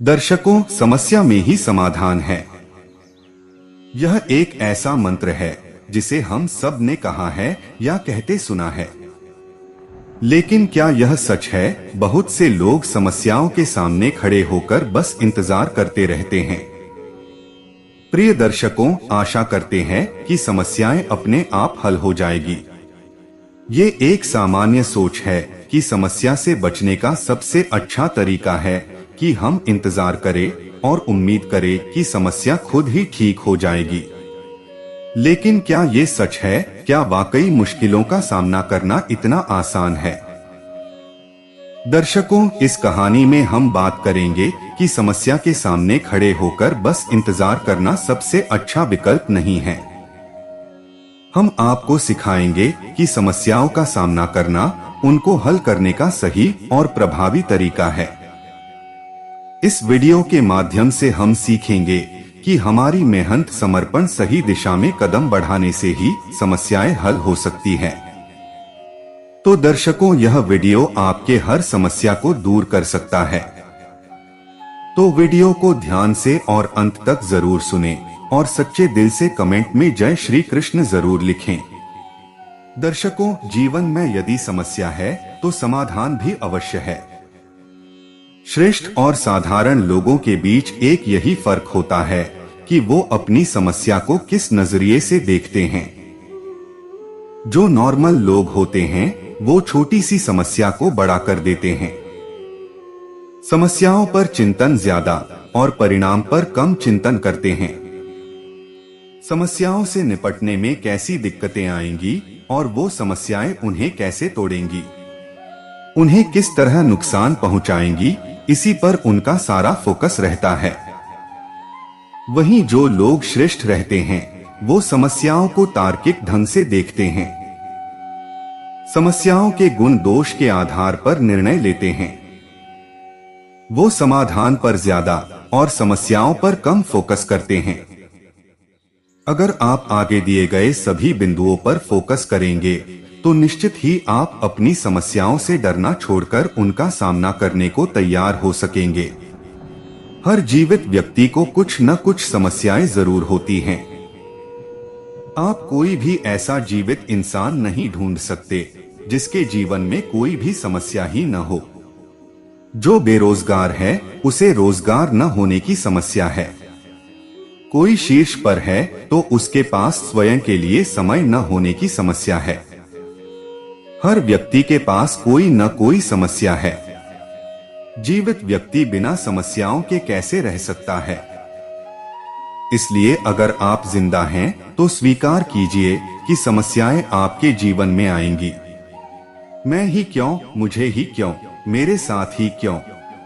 दर्शकों, समस्या में ही समाधान है। यह एक ऐसा मंत्र है जिसे हम सब ने कहा है या कहते सुना है, लेकिन क्या यह सच है? बहुत से लोग समस्याओं के सामने खड़े होकर बस इंतजार करते रहते हैं। प्रिय दर्शकों, आशा करते हैं कि समस्याएं अपने आप हल हो जाएगी। ये एक सामान्य सोच है कि समस्या से बचने का सबसे अच्छा तरीका है कि हम इंतजार करें और उम्मीद करें कि समस्या खुद ही ठीक हो जाएगी। लेकिन क्या ये सच है? क्या वाकई मुश्किलों का सामना करना इतना आसान है? दर्शकों, इस कहानी में हम बात करेंगे कि समस्या के सामने खड़े होकर बस इंतजार करना सबसे अच्छा विकल्प नहीं है। हम आपको सिखाएंगे कि समस्याओं का सामना करना उनको हल करने का सही और प्रभावी तरीका है। इस वीडियो के माध्यम से हम सीखेंगे कि हमारी मेहनत, समर्पण, सही दिशा में कदम बढ़ाने से ही समस्याएं हल हो सकती हैं। तो दर्शकों, यह वीडियो आपके हर समस्या को दूर कर सकता है। तो वीडियो को ध्यान से और अंत तक जरूर सुनें और सच्चे दिल से कमेंट में जय श्री कृष्ण जरूर लिखें। दर्शकों, जीवन में यदि समस्या है तो समाधान भी अवश्य है। श्रेष्ठ और साधारण लोगों के बीच एक यही फर्क होता है कि वो अपनी समस्या को किस नजरिए से देखते हैं। जो नॉर्मल लोग होते हैं वो छोटी सी समस्या को बड़ा कर देते हैं। समस्याओं पर चिंतन ज्यादा और परिणाम पर कम चिंतन करते हैं। समस्याओं से निपटने में कैसी दिक्कतें आएंगी और वो समस्याएं उन्हें कैसे तोड़ेंगी, उन्हें किस तरह नुकसान पहुंचाएंगी, इसी पर उनका सारा फोकस रहता है। वहीं जो लोग श्रेष्ठ रहते हैं वो समस्याओं को तार्किक ढंग से देखते हैं। समस्याओं के गुण दोष के आधार पर निर्णय लेते हैं। वो समाधान पर ज्यादा और समस्याओं पर कम फोकस करते हैं। अगर आप आगे दिए गए सभी बिंदुओं पर फोकस करेंगे तो निश्चित ही आप अपनी समस्याओं से डरना छोड़कर उनका सामना करने को तैयार हो सकेंगे। हर जीवित व्यक्ति को कुछ न कुछ समस्याएं जरूर होती हैं। आप कोई भी ऐसा जीवित इंसान नहीं ढूंढ सकते जिसके जीवन में कोई भी समस्या ही न हो। जो बेरोजगार है उसे रोजगार न होने की समस्या है। कोई शीर्ष पर है तो उसके पास स्वयं के लिए समय न होने की समस्या है। हर व्यक्ति के पास कोई न कोई समस्या है। जीवित व्यक्ति बिना समस्याओं के कैसे रह सकता है? इसलिए अगर आप जिंदा हैं तो स्वीकार कीजिए कि समस्याएं आपके जीवन में आएंगी। मैं ही क्यों, मुझे ही क्यों, मेरे साथ ही क्यों,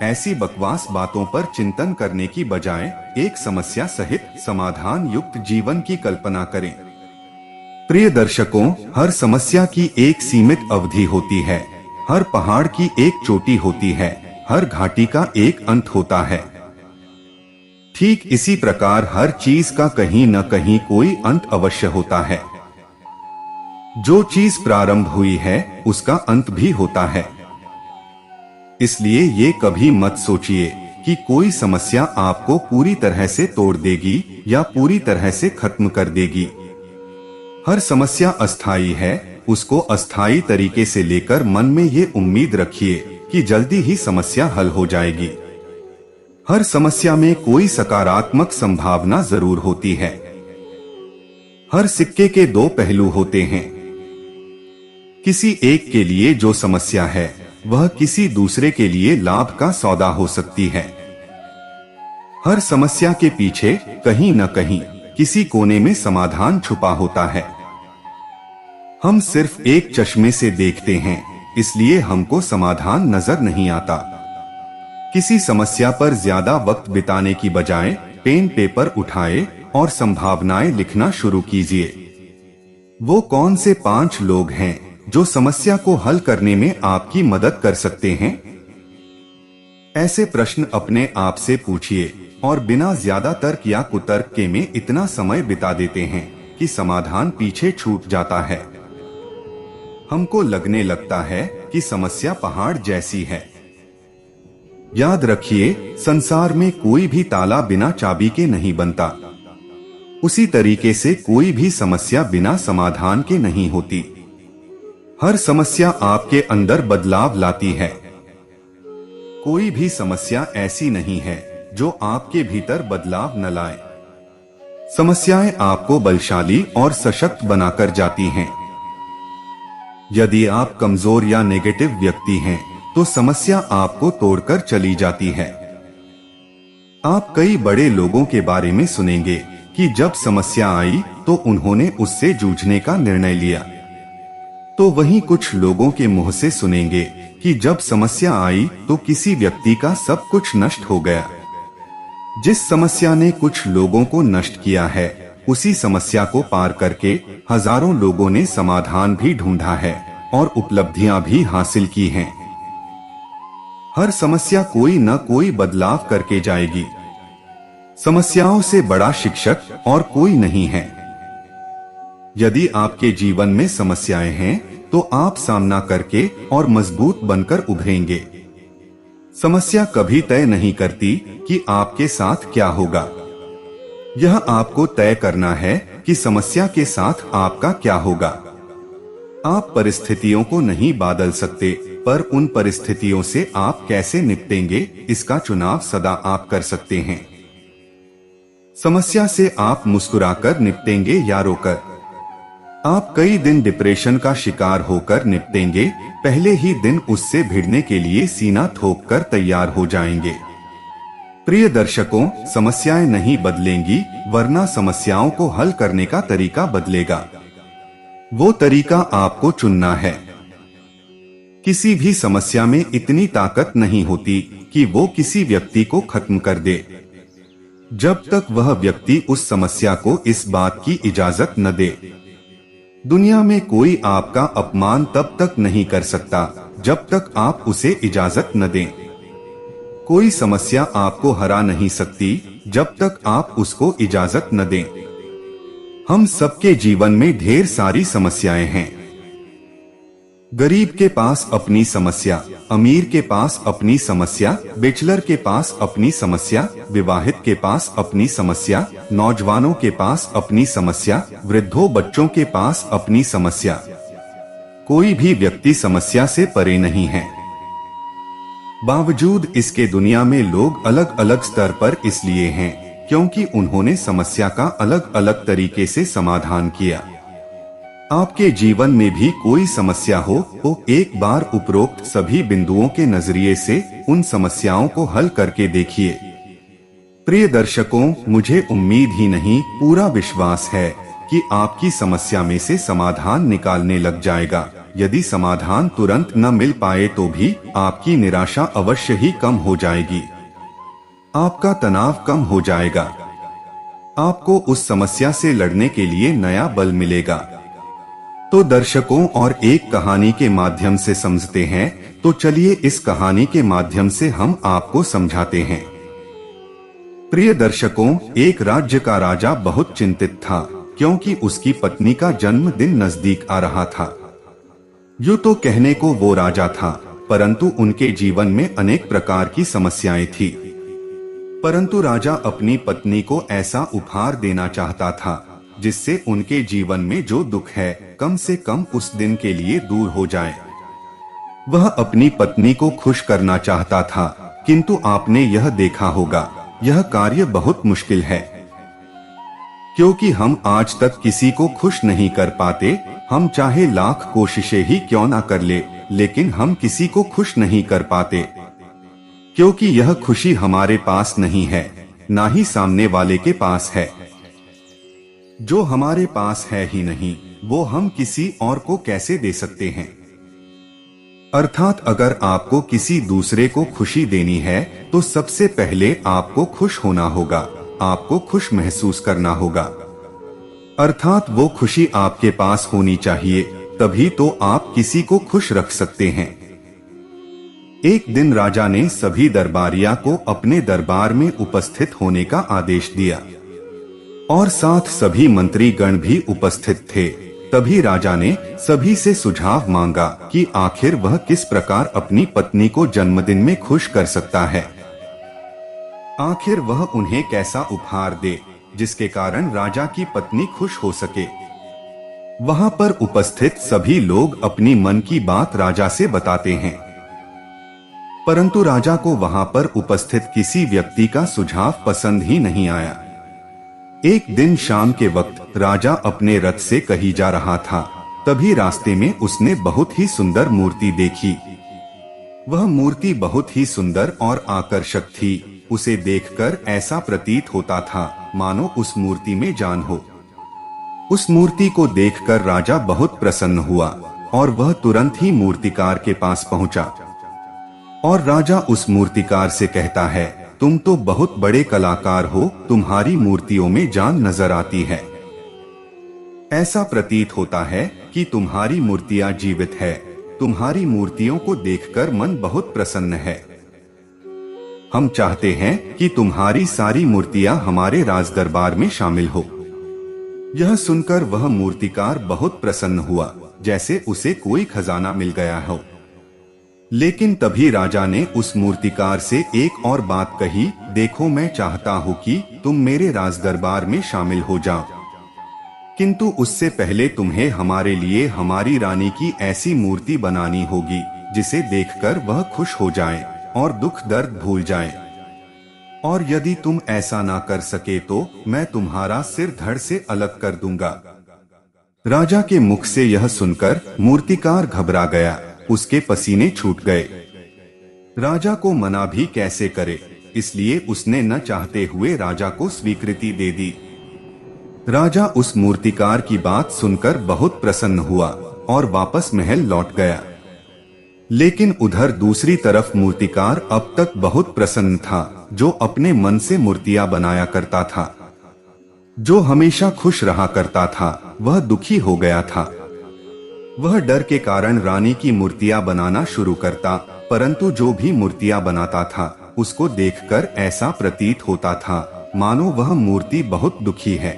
ऐसी बकवास बातों पर चिंतन करने की बजाय एक समस्या सहित समाधान युक्त जीवन की कल्पना करें। प्रिय दर्शकों, हर समस्या की एक सीमित अवधि होती है। हर पहाड़ की एक चोटी होती है। हर घाटी का एक अंत होता है। ठीक इसी प्रकार हर चीज का कहीं न कहीं कोई अंत अवश्य होता है। जो चीज प्रारंभ हुई है उसका अंत भी होता है। इसलिए ये कभी मत सोचिए कि कोई समस्या आपको पूरी तरह से तोड़ देगी या पूरी तरह से खत्म कर देगी। हर समस्या अस्थायी है। उसको अस्थायी तरीके से लेकर मन में ये उम्मीद रखिए कि जल्दी ही समस्या हल हो जाएगी। हर समस्या में कोई सकारात्मक संभावना जरूर होती है। हर सिक्के के दो पहलू होते हैं। किसी एक के लिए जो समस्या है वह किसी दूसरे के लिए लाभ का सौदा हो सकती है। हर समस्या के पीछे कहीं न कहीं किसी कोने में समाधान छुपा होता है। हम सिर्फ एक चश्मे से देखते हैं, इसलिए हमको समाधान नजर नहीं आता। किसी समस्या पर ज्यादा वक्त बिताने की बजाय पेन पेपर उठाए और संभावनाएं लिखना शुरू कीजिए। वो कौन से 5 लोग हैं जो समस्या को हल करने में आपकी मदद कर सकते हैं? ऐसे प्रश्न अपने आप से पूछिए और बिना ज्यादा तर्क या कुतर्क के में इतना समय बिता देते हैं कि समाधान पीछे छूट जाता है। हमको लगने लगता है कि समस्या पहाड़ जैसी है। याद रखिए, संसार में कोई भी ताला बिना चाबी के नहीं बनता। उसी तरीके से कोई भी समस्या बिना समाधान के नहीं होती। हर समस्या आपके अंदर बदलाव लाती है। कोई भी समस्या ऐसी नहीं है जो आपके भीतर बदलाव न लाए। समस्याएं आपको बलशाली और सशक्त बनाकर जाती हैं। यदि आप कमजोर या नेगेटिव व्यक्ति हैं, तो समस्या आपको तोड़कर चली जाती है। आप कई बड़े लोगों के बारे में सुनेंगे कि जब समस्या आई तो उन्होंने उससे जूझने का निर्णय लिया। तो वहीं कुछ लोगों के मुंह से सुनेंगे कि जब समस्या आई तो किसी व्यक्ति का सब कुछ नष्ट हो गया। जिस समस्या ने कुछ लोगों को नष्ट किया है, उसी समस्या को पार करके हजारों लोगों ने समाधान भी ढूंढा है और उपलब्धियां भी हासिल की हैं। हर समस्या कोई न कोई बदलाव करके जाएगी। समस्याओं से बड़ा शिक्षक और कोई नहीं है। यदि आपके जीवन में समस्याएं हैं, तो आप सामना करके और मजबूत बनकर उभरेंगे। समस्या कभी तय नहीं करती कि आपके साथ क्या होगा। यह आपको तय करना है कि समस्या के साथ आपका क्या होगा। आप परिस्थितियों को नहीं बदल सकते, पर उन परिस्थितियों से आप कैसे निपटेंगे, इसका चुनाव सदा आप कर सकते हैं। समस्या से आप मुस्कुराकर निपटेंगे या रोकर। आप कई दिन डिप्रेशन का शिकार होकर निपटेंगे, पहले ही दिन उससे भिड़ने के लिए सीना ठोककर तैयार हो जाएंगे। प्रिय दर्शकों, समस्याएं नहीं बदलेंगी, वरना समस्याओं को हल करने का तरीका बदलेगा। वो तरीका आपको चुनना है। किसी भी समस्या में इतनी ताकत नहीं होती कि वो किसी व्यक्ति को खत्म कर दे, जब तक वह व्यक्ति उस समस्या को इस बात की इजाजत न दे। दुनिया में कोई आपका अपमान तब तक नहीं कर सकता जब तक आप उसे इजाजत न दें। कोई समस्या आपको हरा नहीं सकती जब तक आप उसको इजाजत न दें। हम सबके जीवन में ढेर सारी समस्याएं हैं। गरीब के पास अपनी समस्या, अमीर के पास अपनी समस्या, बैचलर के पास अपनी समस्या, विवाहित के पास अपनी समस्या, नौजवानों के पास अपनी समस्या, वृद्धों बच्चों के पास अपनी समस्या। कोई भी व्यक्ति समस्या से परे नहीं है। बावजूद इसके दुनिया में लोग अलग अलग स्तर पर इसलिए हैं क्योंकि उन्होंने समस्या का अलग अलग तरीके से समाधान किया। आपके जीवन में भी कोई समस्या हो तो एक बार उपरोक्त सभी बिंदुओं के नजरिए से उन समस्याओं को हल करके देखिए। प्रिय दर्शकों, मुझे उम्मीद ही नहीं, पूरा विश्वास है कि आपकी समस्या में से समाधान निकालने लग जाएगा। यदि समाधान तुरंत न मिल पाए तो भी आपकी निराशा अवश्य ही कम हो जाएगी। आपका तनाव कम हो जाएगा। आपको उस समस्या से लड़ने के लिए नया बल मिलेगा। तो दर्शकों, और एक कहानी के माध्यम से समझते हैं, तो चलिए इस कहानी के माध्यम से हम आपको समझाते हैं। प्रिय दर्शकों, एक राज्य का राजा बहुत चिंतित था क्योंकि उसकी पत्नी का जन्मदिन नजदीक आ रहा था। यूं तो कहने को वो राजा था, परंतु उनके जीवन में अनेक प्रकार की समस्याएं थी। परंतु राजा अपनी पत्नी को ऐसा उपहार देना चाहता था जिससे उनके जीवन में जो दुख है कम से कम उस दिन के लिए दूर हो जाए। वह अपनी पत्नी को खुश करना चाहता था, किंतु आपने यह देखा होगा, यह कार्य बहुत मुश्किल है, क्योंकि हम आज तक किसी को खुश नहीं कर पाते। हम चाहे लाख कोशिशें ही क्यों ना कर ले, लेकिन हम किसी को खुश नहीं कर पाते, क्योंकि यह खुशी हमारे पास नहीं है, ना ही सामने वाले के पास है। जो हमारे पास है ही नहीं, वो हम किसी और को कैसे दे सकते हैं। अर्थात अगर आपको किसी दूसरे को खुशी देनी है तो सबसे पहले आपको खुश होना होगा, आपको खुश महसूस करना होगा। अर्थात वो खुशी आपके पास होनी चाहिए, तभी तो आप किसी को खुश रख सकते हैं। एक दिन राजा ने सभी दरबारिया को अपने दरबार में उपस्थित होने का आदेश दिया और साथ सभी मंत्री गण भी उपस्थित थे। तभी राजा ने सभी से सुझाव मांगा कि आखिर वह किस प्रकार अपनी पत्नी को जन्मदिन में खुश कर सकता है। आखिर वह उन्हें कैसा उपहार दे जिसके कारण राजा की पत्नी खुश हो सके। वहां पर उपस्थित सभी लोग अपनी मन की बात राजा से बताते हैं, परंतु राजा को वहां पर उपस्थित किसी व्यक्ति का सुझाव पसंद ही नहीं आया। एक दिन शाम के वक्त राजा अपने रथ से कहीं जा रहा था, तभी रास्ते में उसने बहुत ही सुंदर मूर्ति देखी। वह मूर्ति बहुत ही सुंदर और आकर्षक थी। उसे देखकर ऐसा प्रतीत होता था मानो उस मूर्ति में जान हो। उस मूर्ति को देखकर राजा बहुत प्रसन्न हुआ और वह तुरंत ही मूर्तिकार के पास पहुंचा और राजा उस मूर्तिकार से कहता है, तुम तो बहुत बड़े कलाकार हो, तुम्हारी मूर्तियों में जान नजर आती है। ऐसा प्रतीत होता है कि तुम्हारी मूर्तियां जीवित है। तुम्हारी मूर्तियों को देखकर मन बहुत प्रसन्न है। हम चाहते हैं कि तुम्हारी सारी मूर्तियां हमारे राज दरबार में शामिल हो। यह सुनकर वह मूर्तिकार बहुत प्रसन्न हुआ, जैसे उसे कोई खजाना मिल गया हो। लेकिन तभी राजा ने उस मूर्तिकार से एक और बात कही, देखो मैं चाहता हूँ कि तुम मेरे राज दरबार में शामिल हो जाओ, किंतु उससे पहले तुम्हें हमारे लिए हमारी रानी की ऐसी मूर्ति बनानी होगी जिसे देखकर वह खुश हो जाए और दुख दर्द भूल जाए। और यदि तुम ऐसा ना कर सके तो मैं तुम्हारा सिर धड़ से अलग कर दूंगा। राजा के मुख से यह सुनकर मूर्तिकार घबरा गया, उसके पसीने छूट गए। राजा को मना भी कैसे करे, इसलिए उसने न चाहते हुए राजा को स्वीकृति दे दी। राजा उस मूर्तिकार की बात सुनकर बहुत प्रसन्न हुआ और वापस महल लौट गया। लेकिन उधर दूसरी तरफ मूर्तिकार अब तक बहुत प्रसन्न था, जो अपने मन से मूर्तियां बनाया करता था, जो हमेशा खुश रहा करता था, वह दुखी हो गया था। वह डर के कारण रानी की मूर्तियां बनाना शुरू करता, परंतु जो भी मूर्तियां बनाता था उसको देखकर ऐसा प्रतीत होता था मानो वह मूर्ति बहुत दुखी है।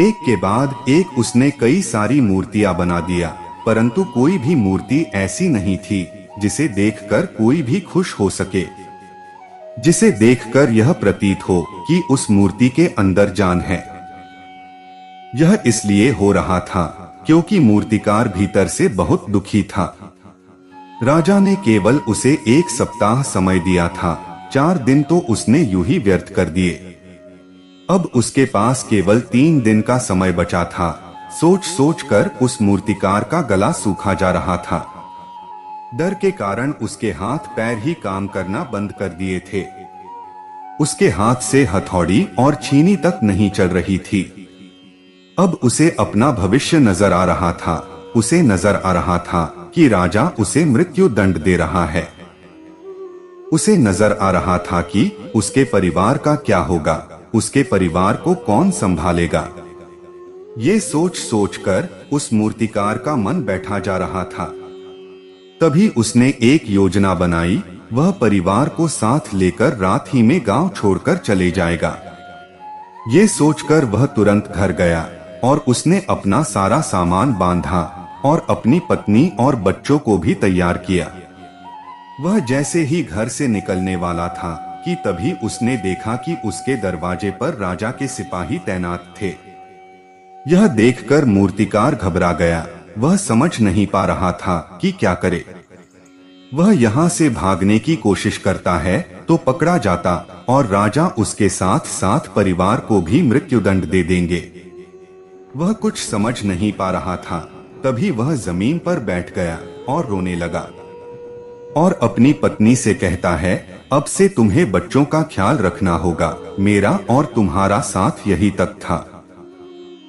एक के बाद एक उसने कई सारी मूर्तियां बना दिया, परंतु कोई भी मूर्ति ऐसी नहीं थी जिसे देखकर कोई भी खुश हो सके, जिसे देखकर यह प्रतीत हो कि उस मूर्ति के अंदर जान है। यह इसलिए हो रहा था क्योंकि मूर्तिकार भीतर से बहुत दुखी था। राजा ने केवल उसे 1 सप्ताह समय दिया था, 4 दिन तो उसने यूं ही व्यर्थ कर दिए। अब उसके पास केवल 3 दिन का समय बचा था। सोच सोच कर उस मूर्तिकार का गला सूखा जा रहा था। डर के कारण उसके हाथ पैर ही काम करना बंद कर दिए थे। उसके हाथ से हथौड़ी और छीनी तक नहीं चल रही थी। अब उसे अपना भविष्य नजर आ रहा था। उसे नजर आ रहा था कि राजा उसे मृत्यु दंड दे रहा है। उसे नजर आ रहा था कि उसके परिवार का क्या होगा, उसके परिवार को कौन संभालेगा। ये सोच सोच कर उस मूर्तिकार का मन बैठा जा रहा था। तभी उसने एक योजना बनाई। वह परिवार को साथ लेकर रात ही में गांव छोड़कर चले जाएगा। ये सोचकर वह तुरंत घर गया और उसने अपना सारा सामान बांधा और अपनी पत्नी और बच्चों को भी तैयार किया। वह जैसे ही घर से निकलने वाला था कि तभी उसने देखा कि उसके दरवाजे पर राजा के सिपाही तैनात थे। यह देखकर मूर्तिकार घबरा गया। वह समझ नहीं पा रहा था कि क्या करे। वह यहाँ से भागने की कोशिश करता है तो पकड़ा जाता और राजा उसके साथ साथ परिवार को भी मृत्युदंड दे देंगे। वह कुछ समझ नहीं पा रहा था। तभी वह जमीन पर बैठ गया और रोने लगा और अपनी पत्नी से कहता है, अब से तुम्हें बच्चों का ख्याल रखना होगा। मेरा और तुम्हारा साथ यही तक था,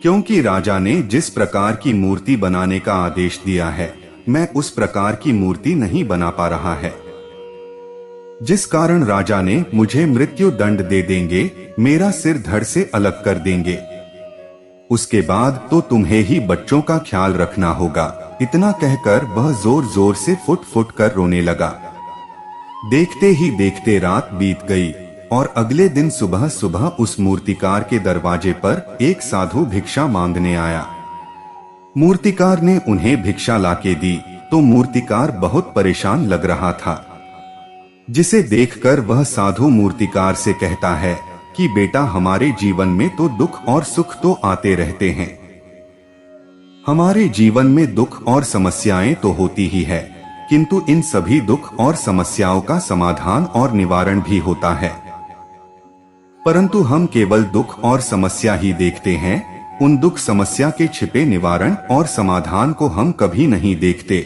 क्योंकि राजा ने जिस प्रकार की मूर्ति बनाने का आदेश दिया है, मैं उस प्रकार की मूर्ति नहीं बना पा रहा है, जिस कारण राजा ने मुझे मृत्यु दंड दे देंगे, मेरा सिर धड़ से अलग कर देंगे। उसके बाद तो तुम्हें ही बच्चों का ख्याल रखना होगा। इतना कहकर वह जोर जोर से फुट फुट कर रोने लगा। देखते ही देखते रात बीत गई और अगले दिन सुबह सुबह उस मूर्तिकार के दरवाजे पर एक साधु भिक्षा मांगने आया। मूर्तिकार ने उन्हें भिक्षा लाके दी तो मूर्तिकार बहुत परेशान लग रहा था, जिसे देखकर वह साधु मूर्तिकार से कहता है कि बेटा, हमारे जीवन में तो दुख और सुख तो आते रहते हैं। हमारे जीवन में दुख और समस्याएं तो होती ही है, किंतु इन सभी दुख और समस्याओं का समाधान और निवारण भी होता है। परंतु हम केवल दुख और समस्या ही देखते हैं, उन दुख समस्या के छिपे निवारण और समाधान को हम कभी नहीं देखते।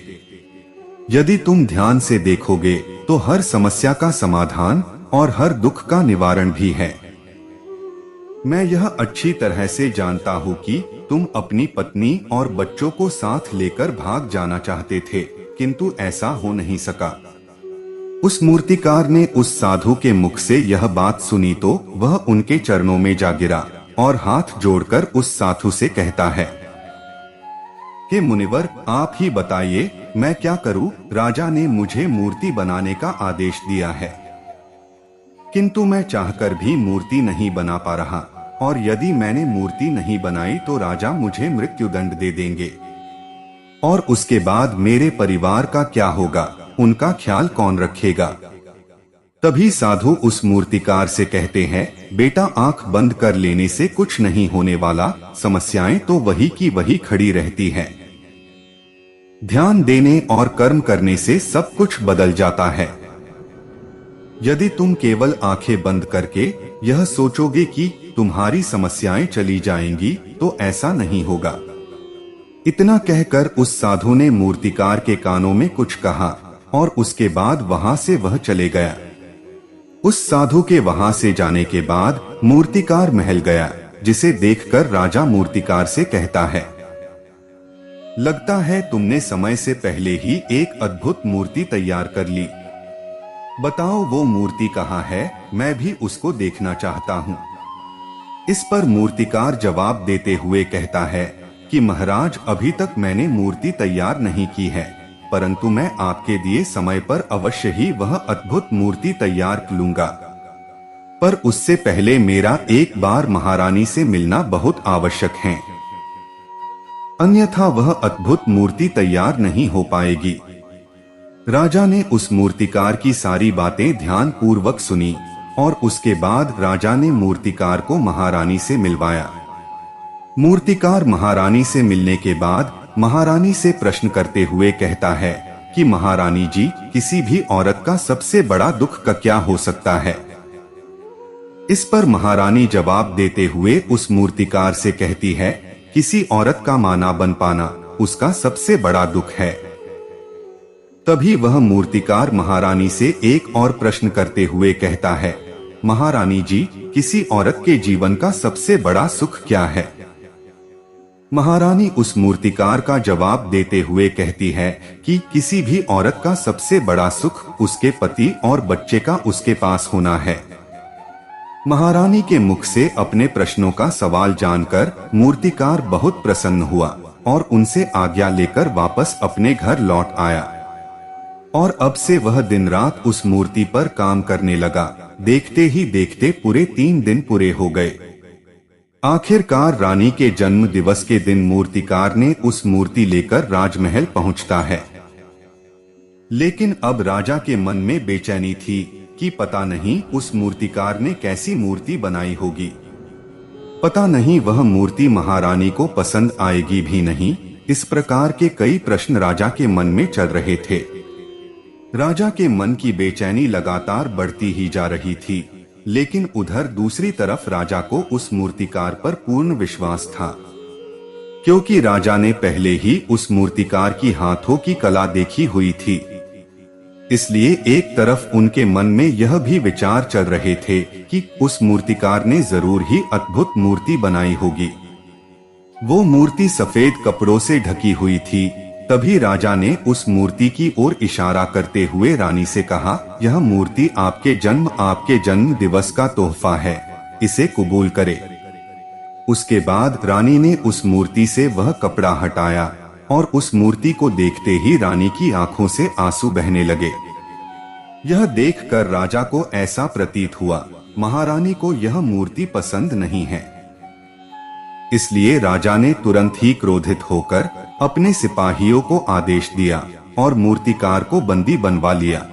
यदि तुम ध्यान से देखोगे तो हर समस्या का समाधान और हर दुख का निवारण भी है। मैं यह अच्छी तरह से जानता हूँ कि तुम अपनी पत्नी और बच्चों को साथ लेकर भाग जाना चाहते थे, किंतु ऐसा हो नहीं सका। उस मूर्तिकार ने उस साधु के मुख से यह बात सुनी तो वह उनके चरणों में जा गिरा और हाथ जोड़कर उस साधु से कहता है, हे मुनिवर, आप ही बताइए मैं क्या करूं? राजा ने मुझे मूर्ति बनाने का आदेश दिया है, किंतु मैं चाहकर भी मूर्ति नहीं बना पा रहा, और यदि मैंने मूर्ति नहीं बनाई तो राजा मुझे मृत्युदंड दे देंगे, और उसके बाद मेरे परिवार का क्या होगा, उनका ख्याल कौन रखेगा? तभी साधु उस मूर्तिकार से कहते हैं, बेटा, आंख बंद कर लेने से कुछ नहीं होने वाला, समस्याएं तो वही की वही खड़ी रहती हैं। ध्यान देने और कर्म करने से सब कुछ बदल जाता है। यदि तुम केवल आंखें बंद करके यह सोचोगे कि तुम्हारी समस्याएं चली जाएंगी तो ऐसा नहीं होगा। इतना कहकर उस साधु ने मूर्तिकार के कानों में कुछ कहा और उसके बाद वहां से वह चले गया। उस साधु के वहां से जाने के बाद मूर्तिकार महल गया, जिसे देखकर राजा मूर्तिकार से कहता है, लगता है तुमने समय से पहले ही एक अद्भुत मूर्ति तैयार कर ली। बताओ वो मूर्ति कहाँ है, मैं भी उसको देखना चाहता हूँ। इस पर मूर्तिकार जवाब देते हुए कहता है कि महाराज, अभी तक मैंने मूर्ति तैयार नहीं की है, परंतु मैं आपके दिए समय पर अवश्य ही वह अद्भुत मूर्ति तैयार लूंगा। पर उससे पहले मेरा एक बार महारानी से मिलना बहुत आवश्यक है, अन्यथा वह अद्भुत मूर्ति तैयार नहीं हो पाएगी। राजा ने उस मूर्तिकार की सारी बातें ध्यान पूर्वक सुनी और उसके बाद राजा ने मूर्तिकार को महारानी से मिलवाया। मूर्तिकार महारानी से मिलने के बाद महारानी से प्रश्न करते हुए कहता है कि महारानी जी, किसी भी औरत का सबसे बड़ा दुख का क्या हो सकता है? इस पर महारानी जवाब देते हुए उस मूर्तिकार से कहती है, किसी औरत का मां ना बन पाना उसका सबसे बड़ा दुख है। तभी वह मूर्तिकार महारानी से एक और प्रश्न करते हुए कहता है, महारानी जी, किसी औरत के जीवन का सबसे बड़ा सुख क्या है? महारानी उस मूर्तिकार का जवाब देते हुए कहती है कि किसी भी औरत का सबसे बड़ा सुख उसके पति और बच्चे का उसके पास होना है। महारानी के मुख से अपने प्रश्नों का सवाल जानकर मूर्तिकार बहुत प्रसन्न हुआ और उनसे आज्ञा लेकर वापस अपने घर लौट आया। और अब से वह दिन रात उस मूर्ति पर काम करने लगा। देखते ही देखते पूरे 3 दिन पूरे हो गए। आखिरकार रानी के जन्म दिवस के दिन मूर्तिकार ने उस मूर्ति लेकर राजमहल पहुंचता है। लेकिन अब राजा के मन में बेचैनी थी कि पता नहीं उस मूर्तिकार ने कैसी मूर्ति बनाई होगी। पता नहीं वह मूर्ति महारानी को पसंद आएगी भी नहीं। इस प्रकार के कई प्रश्न राजा के मन में चल रहे थे। राजा के मन की बेचैनी लगातार बढ़ती ही जा रही थी, लेकिन उधर दूसरी तरफ राजा को उस मूर्तिकार पर पूर्ण विश्वास था, क्योंकि राजा ने पहले ही उस मूर्तिकार की हाथों की कला देखी हुई थी। इसलिए एक तरफ उनके मन में यह भी विचार चल रहे थे कि उस मूर्तिकार ने जरूर ही अद्भुत मूर्ति बनाई होगी। वो मूर्ति सफेद कपड़ों से ढकी हुई थी। तभी राजा ने उस मूर्ति की ओर इशारा करते हुए रानी से कहा, यह मूर्ति आपके जन्म दिवस का तोहफा है, इसे कबूल करे। उसके बाद रानी ने उस मूर्ति से वह कपड़ा हटाया और उस मूर्ति को देखते ही रानी की आंखों से आंसू बहने लगे। यह देखकर राजा को ऐसा प्रतीत हुआ महारानी को यह मूर्ति पसंद नहीं है। इसलिए राजा ने तुरंत ही क्रोधित होकर अपने सिपाहियों को आदेश दिया और मूर्तिकार को बंदी बनवा लिया।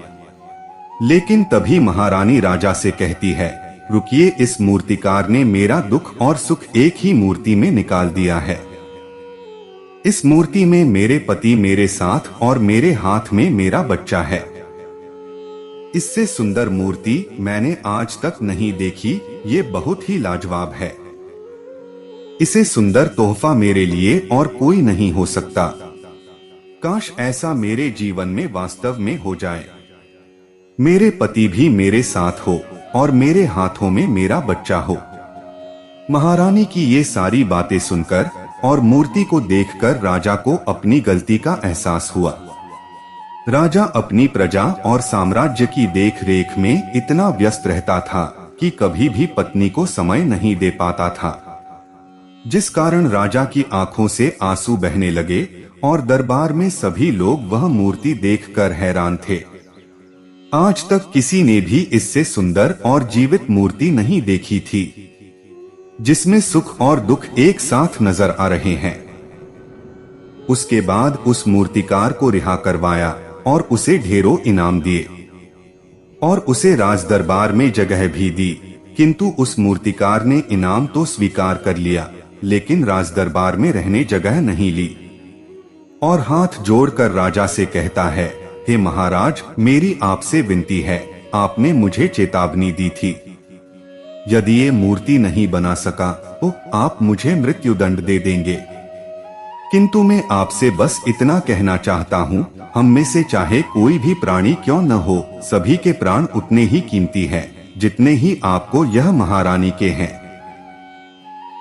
लेकिन तभी महारानी राजा से कहती है, रुकिए, इस मूर्तिकार ने मेरा दुख और सुख एक ही मूर्ति में निकाल दिया है। इस मूर्ति में मेरे पति मेरे साथ और मेरे हाथ में मेरा बच्चा है। इससे सुंदर मूर्ति मैंने आज तक नहीं देखी, ये बहुत ही लाजवाब है। इसे सुंदर तोहफा मेरे लिए और कोई नहीं हो सकता। काश ऐसा मेरे जीवन में वास्तव में हो जाए। मेरे पति भी मेरे साथ हो और मेरे हाथों में मेरा बच्चा हो। महारानी की ये सारी बातें सुनकर और मूर्ति को देखकर राजा को अपनी गलती का एहसास हुआ। राजा अपनी प्रजा और साम्राज्य की देख-रेख में इतना व्यस्त रहता था कि कभी भी पत्नी को समय नहीं दे पाता था, जिस कारण राजा की आंखों से आंसू बहने लगे और दरबार में सभी लोग वह मूर्ति देखकर हैरान थे। आज तक किसी ने भी इससे सुंदर और जीवित मूर्ति नहीं देखी थी, जिसमें सुख और दुख एक साथ नजर आ रहे हैं। उसके बाद उस मूर्तिकार को रिहा करवाया और उसे ढेरों इनाम दिए और उसे राज दरबार में जगह भी दी। किंतु उस मूर्तिकार ने इनाम तो स्वीकार कर लिया, लेकिन राज दरबार में रहने जगह नहीं ली और हाथ जोड़कर राजा से कहता है, हे महाराज, मेरी आपसे विनती है, आपने मुझे चेतावनी दी थी, यदि ये मूर्ति नहीं बना सका तो आप मुझे मृत्यु दंड दे देंगे। किंतु मैं आपसे बस इतना कहना चाहता हूँ, हम में से चाहे कोई भी प्राणी क्यों न हो, सभी के प्राण उतने ही कीमती हैं जितने ही आपको यह महारानी के हैं।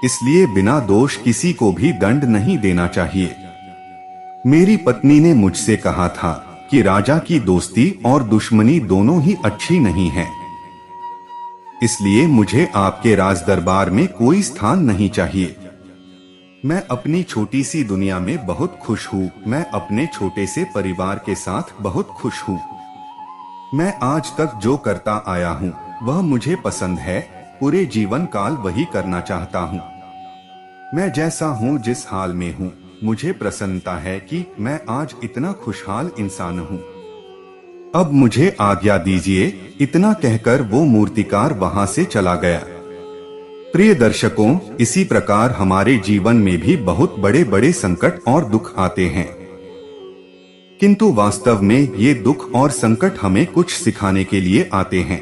इसलिए बिना दोष किसी को भी दंड नहीं देना चाहिए। मेरी पत्नी ने मुझसे कहा था कि राजा की दोस्ती और दुश्मनी दोनों ही अच्छी नहीं है, इसलिए मुझे आपके राज दरबार में कोई स्थान नहीं चाहिए। मैं अपनी छोटी सी दुनिया में बहुत खुश हूँ। मैं अपने छोटे से परिवार के साथ बहुत खुश हूँ। मैं आज तक जो करता आया हूँ वह मुझे पसंद है। पूरे जीवन काल वही करना चाहता हूँ। मैं जैसा हूँ, जिस हाल में हूँ, मुझे प्रसन्नता है कि मैं आज इतना खुशहाल इंसान हूँ। अब मुझे आज्ञा दीजिए। इतना कहकर वो मूर्तिकार वहां से चला गया। प्रिय दर्शकों, इसी प्रकार हमारे जीवन में भी बहुत बड़े बड़े संकट और दुख आते हैं, किंतु वास्तव में ये दुख और संकट हमें कुछ सिखाने के लिए आते हैं।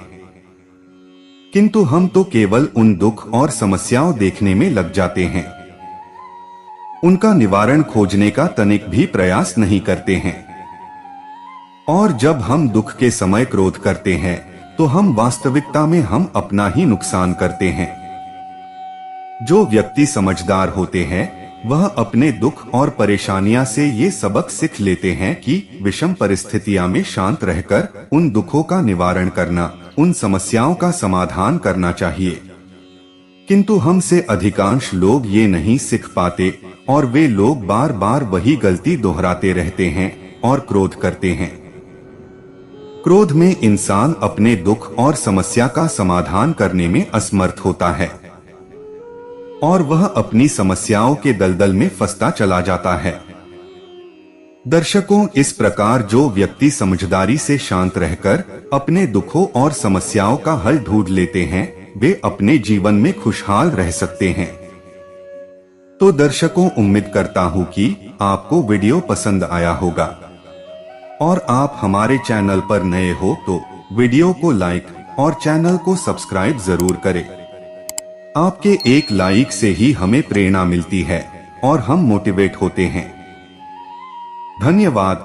किंतु हम तो केवल उन दुख और समस्याओं देखने में लग जाते हैं, उनका निवारण खोजने का तनिक भी प्रयास नहीं करते हैं। और जब हम दुख के समय क्रोध करते हैं तो हम वास्तविकता में हम अपना ही नुकसान करते हैं। जो व्यक्ति समझदार होते हैं वह अपने दुख और परेशानियां से ये सबक सीख लेते हैं कि विषम परिस्थितियों में शांत रहकर उन दुखों का निवारण करना, उन समस्याओं का समाधान करना चाहिए। किंतु हमसे अधिकांश लोग ये नहीं सीख पाते और वे लोग बार बार वही गलती दोहराते रहते हैं और क्रोध करते हैं। क्रोध में इंसान अपने दुख और समस्या का समाधान करने में असमर्थ होता है और वह अपनी समस्याओं के दलदल में फंसता चला जाता है। दर्शकों, इस प्रकार जो व्यक्ति समझदारी से शांत रहकर अपने दुखों और समस्याओं का हल ढूंढ लेते हैं, वे अपने जीवन में खुशहाल रह सकते हैं। तो दर्शकों, उम्मीद करता हूँ कि आपको वीडियो पसंद आया होगा और आप हमारे चैनल पर नए हो तो वीडियो को लाइक और चैनल को सब्सक्राइब जरूर करें। आपके एक लाइक से ही हमें प्रेरणा मिलती है और हम मोटिवेट होते हैं। धन्यवाद।